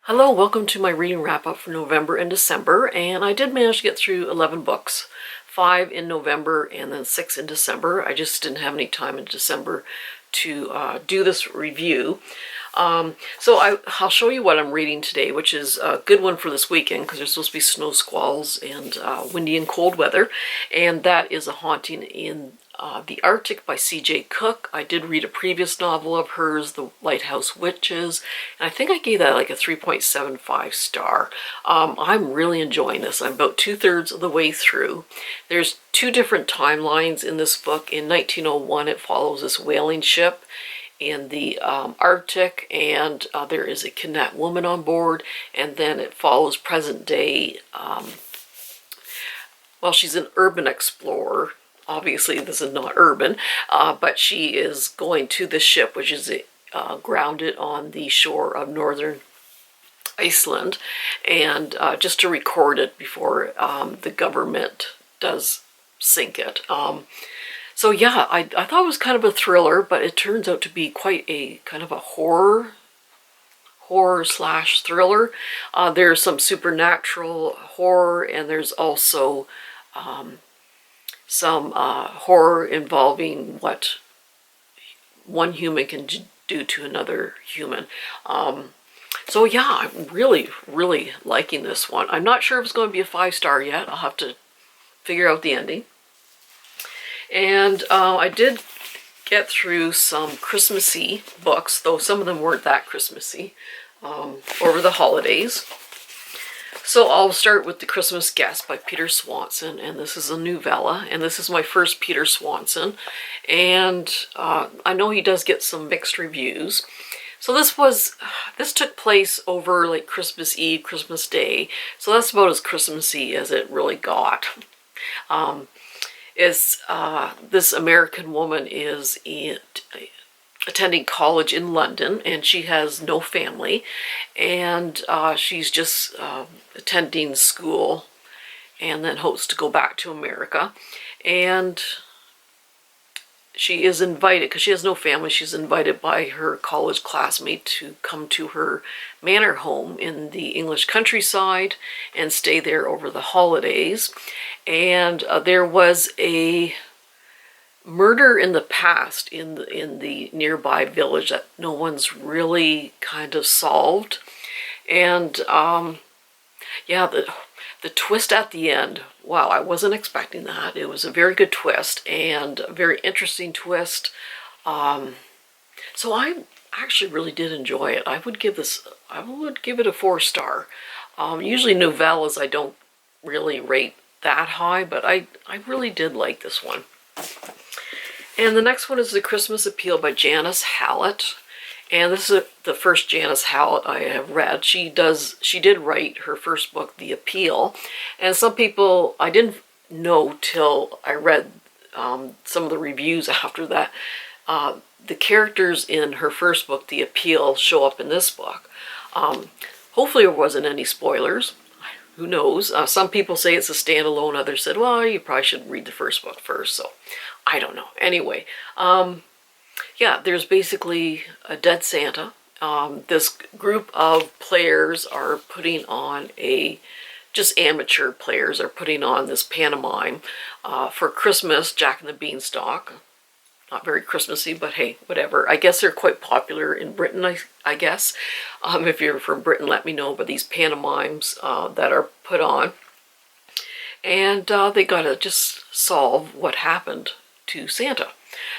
Hello, welcome to my reading wrap-up for November and December, and I did manage to get through 11 books, 5 in November and then 6 in December. I just didn't have any time in December to do this review. I'll show you what I'm reading today, which is a good one for this weekend because there's supposed to be snow squalls and windy and cold weather, and that is A Haunting in the Arctic by C.J. Cook. I did read a previous novel of hers, The Lighthouse Witches, and I think I gave that like a 3.75 star. I'm really enjoying this. I'm about 2/3 of the way through. There's two different timelines in this book. In 1901, it follows this whaling ship in the Arctic, and there is a kidnapped woman on board, and then it follows present day. Well, she's an urban explorer. Obviously, this is not urban, but she is going to the ship, which is grounded on the shore of northern Iceland, and just to record it before the government does sink it. So yeah, I thought it was kind of a thriller, but it turns out to be quite a kind of a horror slash thriller. There's some supernatural horror, and there's also some horror involving what one human can do to another human. So yeah, I'm really liking this one. I'm not sure if it's going to be a 5-star yet. I'll have to figure out the ending. And I did get through some Christmassy books, though some of them weren't that Christmassy, over the holidays. So I'll start with The Christmas Guest by Peter Swanson, and this is a novella, and this is my first Peter Swanson, and I know he does get some mixed reviews. So this took place over like Christmas Eve, Christmas Day, so that's about as Christmassy as it really got. This American woman is attending college in London, and she has no family, and she's just attending school and then hopes to go back to America. And she is invited, because she has no family, she's invited by her college classmate to come to her manor home in the English countryside and stay there over the holidays. And there was a murder in the past in the nearby village that no one's really kind of solved. And yeah, the twist at the end, wow, I wasn't expecting that. It was a very good twist and a very interesting twist. So I actually really did enjoy it. I would give it a 4-star. Usually novellas I don't really rate that high, but I really did like this one. And the next one is The Christmas Appeal by Janice Hallett. And this is the first Janice Hallett I have read. She did write her first book, The Appeal. And some people, I didn't know till I read some of the reviews after that. The characters in her first book, The Appeal, show up in this book. Hopefully there wasn't any spoilers. Who knows? Some people say it's a standalone. Others said, well, you probably should read the first book first. So I don't know. Anyway, yeah, there's basically a dead Santa. This group of players are putting on just amateur players are putting on this pantomime for Christmas, Jack and the Beanstalk. Not very Christmassy, but hey, whatever. I guess they're quite popular in Britain, I guess. If you're from Britain, let me know. But these pantomimes that are put on. And they gotta just solve what happened to Santa.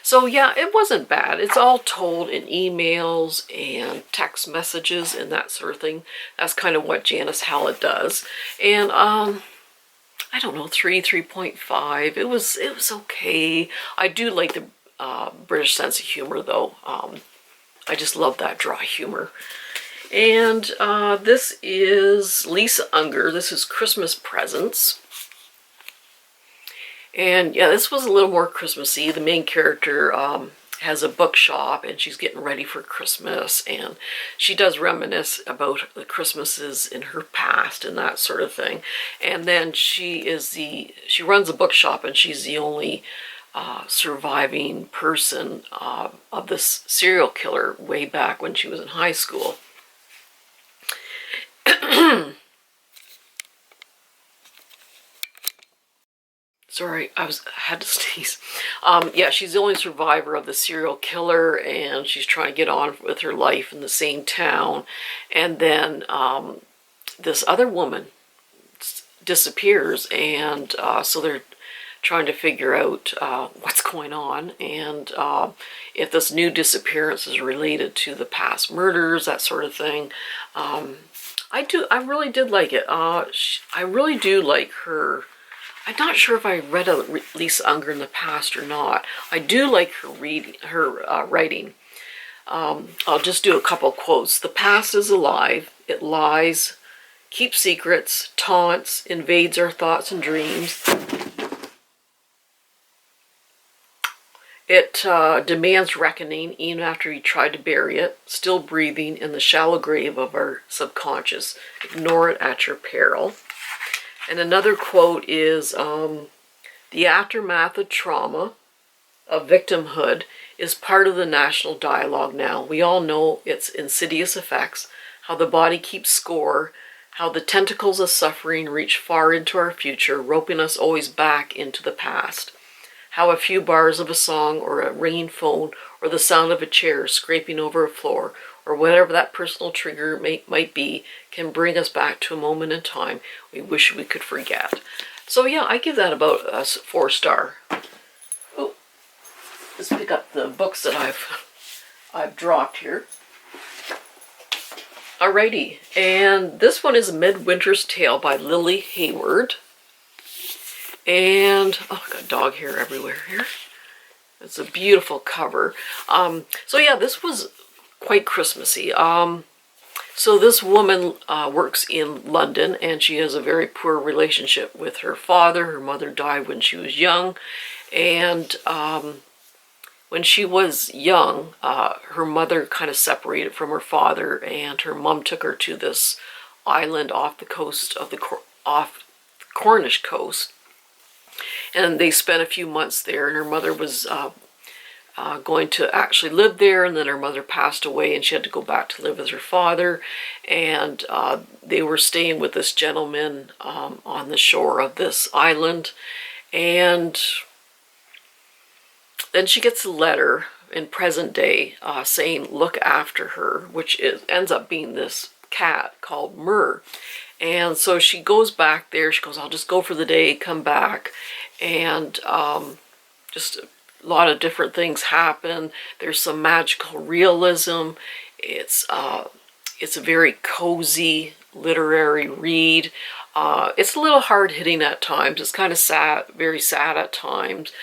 So yeah, it wasn't bad. It's all told in emails and text messages and that sort of thing. That's kind of what Janice Hallett does. And I don't know, 3.5. It was okay. I do like the British sense of humor, though. I just love that dry humor. And this is Lisa Unger. This is Christmas Presents. And yeah, this was a little more Christmassy. The main character has a bookshop, and she's getting ready for Christmas, and she does reminisce about the Christmases in her past and that sort of thing. And then she runs a bookshop, and she's the only surviving person of this serial killer way back when she was in high school. Sorry, I had to sneeze. Yeah, she's the only survivor of the serial killer, and she's trying to get on with her life in the same town. And then this other woman disappears, and so they're trying to figure out what's going on, and if this new disappearance is related to the past murders, that sort of thing. I really did like it. I really do like her. I'm not sure if I read a Lisa Unger in the past or not. I do like her writing. I'll just do a couple quotes. The past is alive. It lies, keeps secrets, taunts, invades our thoughts and dreams. It demands reckoning even after you try to bury it, still breathing in the shallow grave of our subconscious. Ignore it at your peril. And another quote is, the aftermath of trauma, of victimhood, is part of the national dialogue now. We all know its insidious effects, how the body keeps score, how the tentacles of suffering reach far into our future, roping us always back into the past. How a few bars of a song, or a ringing phone, or the sound of a chair scraping over a floor, or whatever that personal trigger might be, can bring us back to a moment in time we wish we could forget. So yeah, I give that about a 4-star. Oh, let's pick up the books that I've dropped here. Alrighty, and this one is Midwinter's Tale by Lily Hayward. And, oh, I got dog hair everywhere here. It's a beautiful cover. So yeah, this was quite Christmassy. So this woman works in London, and she has a very poor relationship with her father. Her mother died when she was young, and when she was young, her mother kind of separated from her father, and her mom took her to this island off the coast of off the Cornish coast. And they spent a few months there, and her mother was going to actually live there, and then her mother passed away, and she had to go back to live with her father, and they were staying with this gentleman on the shore of this island, and then she gets a letter in present day saying, look after her, which ends up being this cat called Myrrh. And so she goes back there. She goes, I'll just go for the day, come back. And just a lot of different things happen. There's some magical realism. It's a very cozy literary read. It's a little hard-hitting at times. It's kind of sad, very sad at times,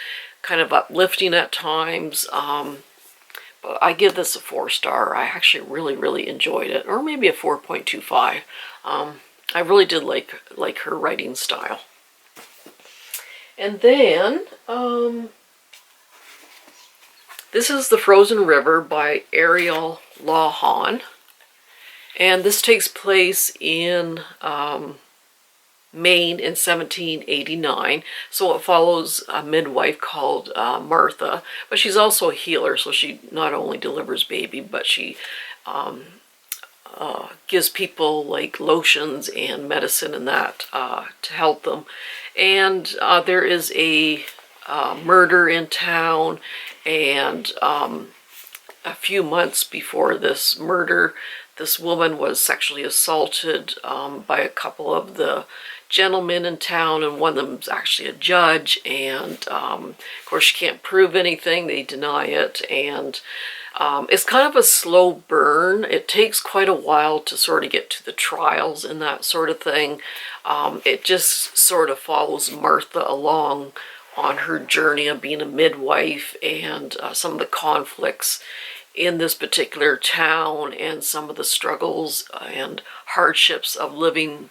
kind of uplifting at times. But I give this a 4-star. I actually really, really enjoyed it. Or maybe a 4.25. I really did like her writing style. And then, this is The Frozen River by Ariel Lawhon. And this takes place in Maine in 1789. So it follows a midwife called Martha. But she's also a healer, so she not only delivers baby, but she gives people like lotions and medicine and that to help them. And there is a murder in town, and a few months before this murder, this woman was sexually assaulted by a couple of the gentlemen in town, and one of them is actually a judge, and of course she can't prove anything. They deny it, and it's kind of a slow burn. It takes quite a while to sort of get to the trials and that sort of thing. It just sort of follows Martha along on her journey of being a midwife, and some of the conflicts in this particular town, and some of the struggles and hardships of living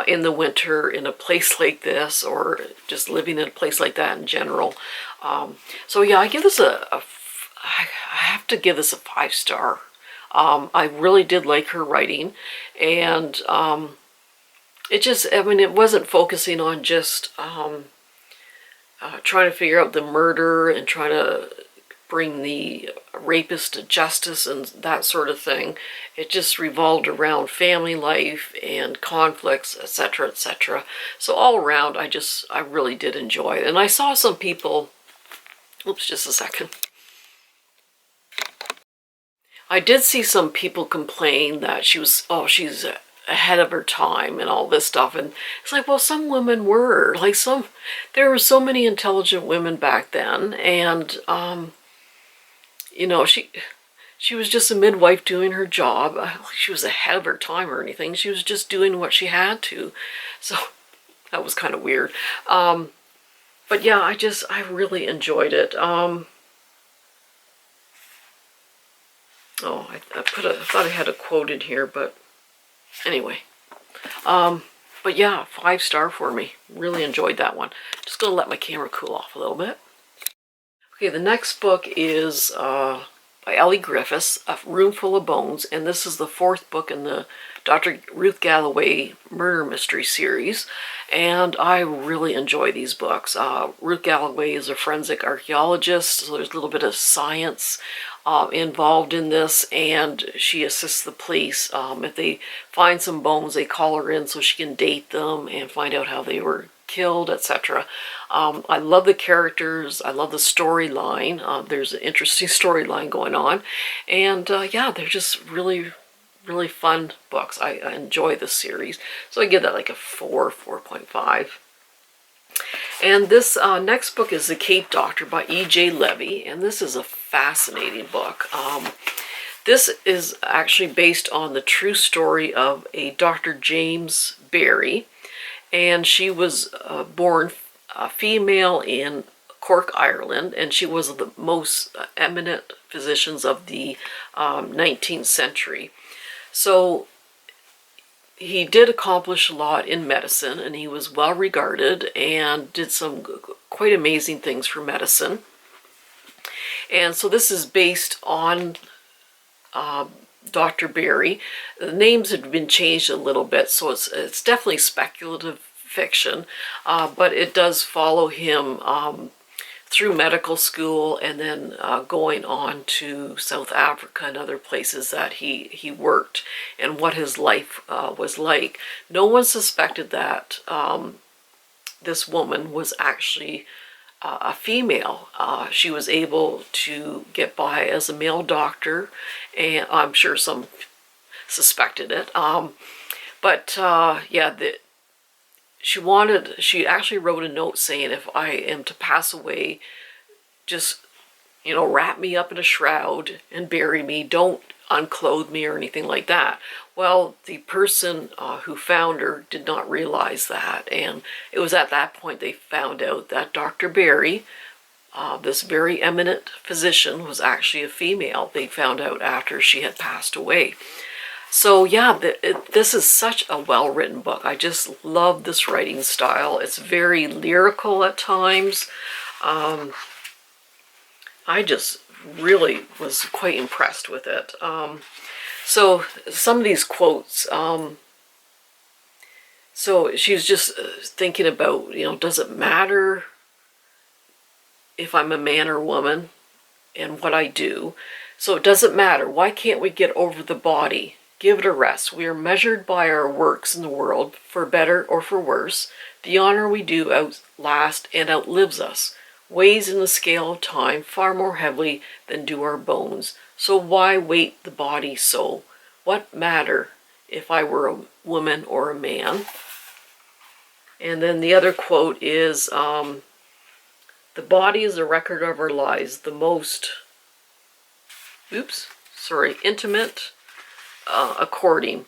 in the winter in a place like this, or just living in a place like that in general. So yeah, I give this I have to give this a 5-star. I really did like her writing, and it just, I mean, it wasn't focusing on just trying to figure out the murder and trying to bring the rapist to justice and that sort of thing. It just revolved around family life and conflicts, etc., etc. So all around, I really did enjoy it. And I saw some people, oops, just a second. I did see some people complain that she's ahead of her time and all this stuff. And it's like, well, some women were. Like there were so many intelligent women back then. And, you know, she was just a midwife doing her job. She was ahead of her time or anything. She was just doing what she had to. So that was kind of weird. But yeah, I really enjoyed it. Oh, I thought I had a quote in here, but anyway. But yeah, 5-star for me. Really enjoyed that one. Just gonna let my camera cool off a little bit. Okay, the next book is by Ellie Griffiths, A Room Full of Bones, and this is the 4th book in the Dr. Ruth Galloway murder mystery series, and I really enjoy these books. Ruth Galloway is a forensic archaeologist, so there's a little bit of science involved in this, and she assists the police. If they find some bones, they call her in so she can date them and find out how they were killed, etc. I love the characters. I love the storyline. There's an interesting storyline going on, and yeah, they're just really fun books. I enjoy this series, so I give that like a 4.5. And this next book is The Cape Doctor by E.J. Levy, and this is a fascinating book. This is actually based on the true story of a Dr. James Barry, and she was born female in Cork, Ireland, and she was the most eminent physicians of the 19th century. So he did accomplish a lot in medicine, and he was well regarded and did some quite amazing things for medicine. And so this is based on Dr. Barry. The names had been changed a little bit, so it's definitely speculative fiction, but it does follow him through medical school and then going on to South Africa and other places that he worked and what his life was like. No one suspected that this woman was actually a female. She was able to get by as a male doctor, and I'm sure some suspected it. But yeah, she actually wrote a note saying, if I am to pass away, just, you know, wrap me up in a shroud and bury me. Don't unclothe me or anything like that. Well, the person who found her did not realize that, and it was at that point they found out that Dr. Barry, this very eminent physician, was actually a female. They found out after she had passed away. So yeah, this is such a well-written book. I just love this writing style. It's very lyrical at times. I just really was quite impressed with it. So some of these quotes, so she was just thinking about, you know, does it matter if I'm a man or woman and what I do? So it doesn't matter. Why can't we get over the body? Give it a rest. We are measured by our works in the world, for better or for worse. The honor we do outlasts and outlives us, weighs in the scale of time far more heavily than do our bones. So why weight the body so? What matter if I were a woman or a man? And then the other quote is, the body is a record of our lives, the most, intimate, according.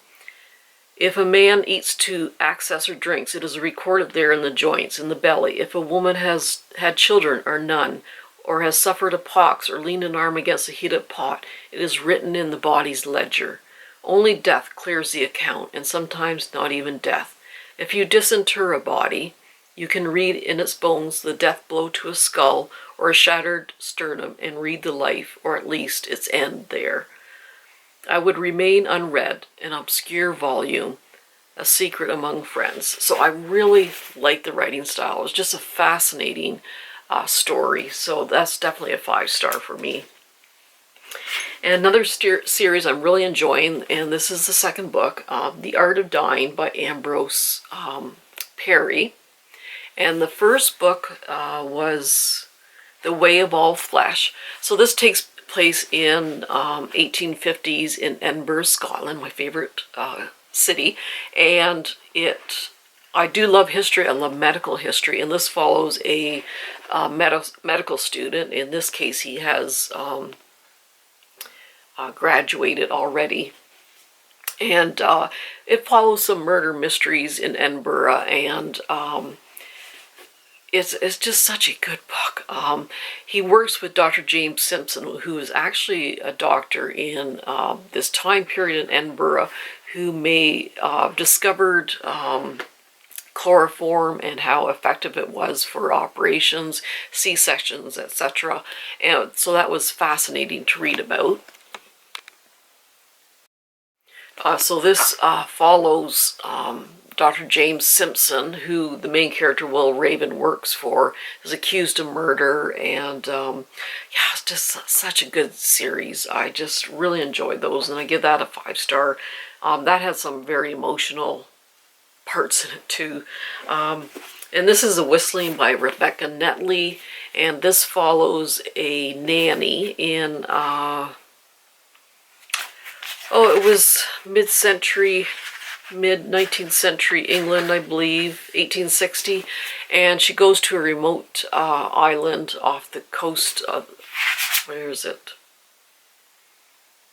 If a man eats to excess or drinks, it is recorded there in the joints, in the belly. If a woman has had children or none, or has suffered a pox, or leaned an arm against a heated pot, it is written in the body's ledger. Only death clears the account, and sometimes not even death. If you disinter a body, you can read in its bones the death blow to a skull, or a shattered sternum, and read the life, or at least its end there. I would remain unread, an obscure volume, a secret among friends. So I really like the writing style. It's just a fascinating story. So that's definitely a 5-star for me. And another series I'm really enjoying, and this is the second book, The Art of Dying by Ambrose Perry. And the first book was The Way of All Flesh. So this takes place in 1850s in Edinburgh, Scotland, my favorite city. And I do love history. I love medical history. And this follows a medical student. In this case, he has graduated already. And it follows some murder mysteries in Edinburgh, and it's just such a good book. He works with Dr. James Simpson, who is actually a doctor in this time period in Edinburgh, who discovered chloroform and how effective it was for operations, C-sections, etc. And so that was fascinating to read about. So this follows Dr. James Simpson, who the main character, Will Raven, works for, is accused of murder, and yeah, it's just such a good series. I just really enjoyed those, and I give that a 5-star. That has some very emotional parts in it too. And this is The Whistling by Rebecca Netley, and this follows a nanny in it was mid-19th century England, I believe, 1860, and she goes to a remote island off the coast of, where is it?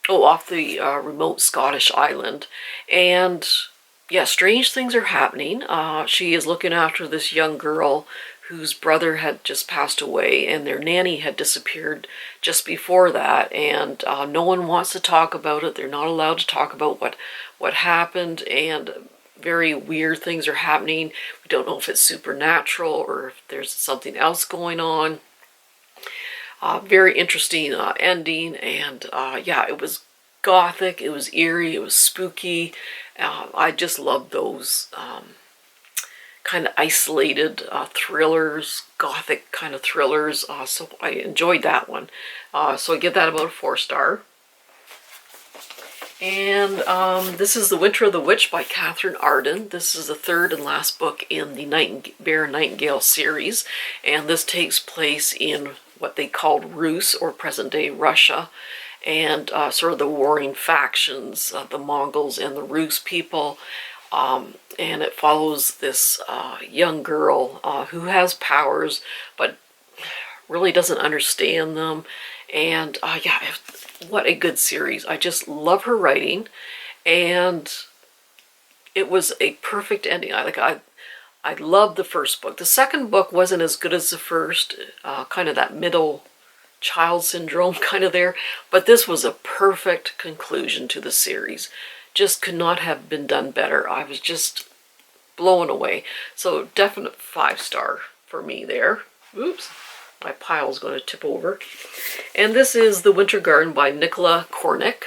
Oh, off the remote Scottish island, and yeah, strange things are happening. She is looking after this young girl whose brother had just passed away, and their nanny had disappeared just before that, and no one wants to talk about it. They're not allowed to talk about what happened, and very weird things are happening. We don't know if it's supernatural or if there's something else going on. Very interesting ending, and yeah, it was gothic, it was eerie, it was spooky. I just love those kind of isolated thrillers, gothic kind of thrillers, so I enjoyed that one. So I give that about a 4-star. And this is The Winter of the Witch by Catherine Arden. This is the third and last book in the Bear Nightingale series, and this takes place in what they called Rus, or present-day Russia, and sort of the warring factions, the Mongols and the Rus people. And it follows this young girl who has powers but really doesn't understand them. And yeah, what a good series. I just love her writing, and it was a perfect ending. I loved the first book. The second book wasn't as good as the first, kind of that middle child syndrome kind of there, but this was a perfect conclusion to the series. Just could not have been done better. I was just blown away. So definite 5-star for me there. Oops, my pile's going to tip over. And this is The Winter Garden by Nicola Kornick.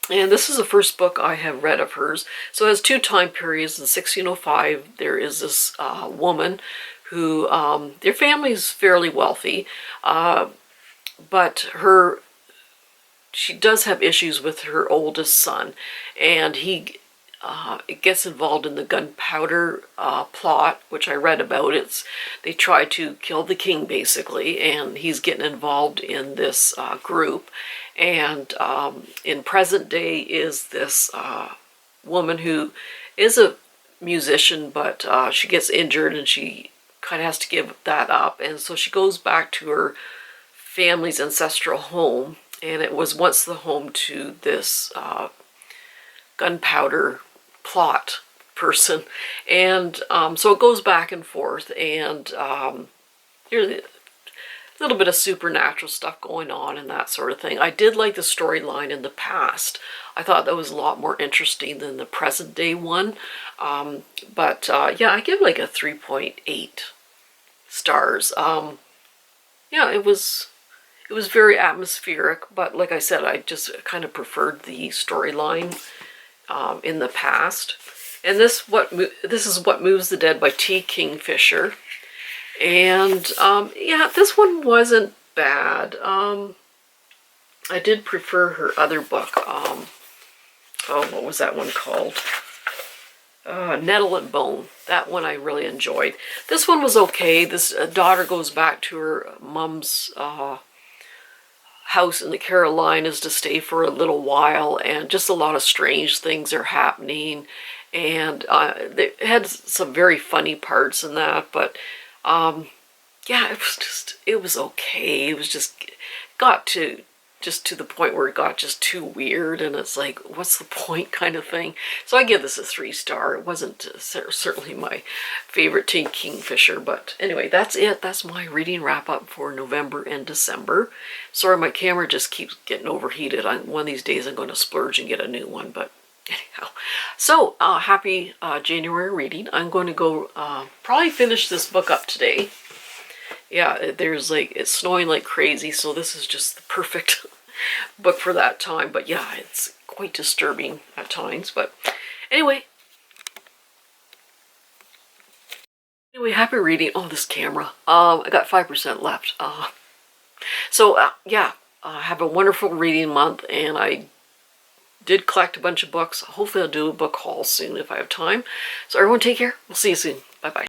And this is the first book I have read of hers. So it has 2 time periods. In 1605, there is this woman who, their family is fairly wealthy, but she does have issues with her oldest son, and he gets involved in the gunpowder plot, which I read about. They try to kill the king, basically, and he's getting involved in this group. And in present day is this woman who is a musician, but she gets injured and she kind of has to give that up. And so she goes back to her family's ancestral home, and it was once the home to this gunpowder plot person. And so it goes back and forth, and there's a little bit of supernatural stuff going on and that sort of thing. I did like the storyline in the past. I thought that was a lot more interesting than the present day one. But yeah, I give like a 3.8 stars. Yeah, it was very atmospheric, but like I said, I just kind of preferred the storyline in the past. And this is What Moves the Dead by T. Kingfisher. And yeah, this one wasn't bad. I did prefer her other book. Oh, what was that one called? Nettle and Bone. That one I really enjoyed. This one was okay. This daughter goes back to her mom's house in the Carolinas to stay for a little while, and just a lot of strange things are happening. And they had some very funny parts in that, but yeah, it was okay. It was got to the point where it got just too weird, and it's like, what's the point kind of thing. So I give this a 3-star. It wasn't certainly my favorite tea Kingfisher, but anyway, that's it. That's my reading wrap up for November and December. Sorry, my camera just keeps getting overheated. One of these days I'm going to splurge and get a new one, but anyhow. So happy January reading. I'm going to go probably finish this book up today. Yeah, it's snowing like crazy, so this is just the perfect book for that time. But yeah, it's quite disturbing at times. But anyway, happy reading. Oh, this camera. I got 5% left. So yeah, have a wonderful reading month, and I did collect a bunch of books. Hopefully I'll do a book haul soon if I have time. So everyone take care. We'll see you soon. Bye-bye.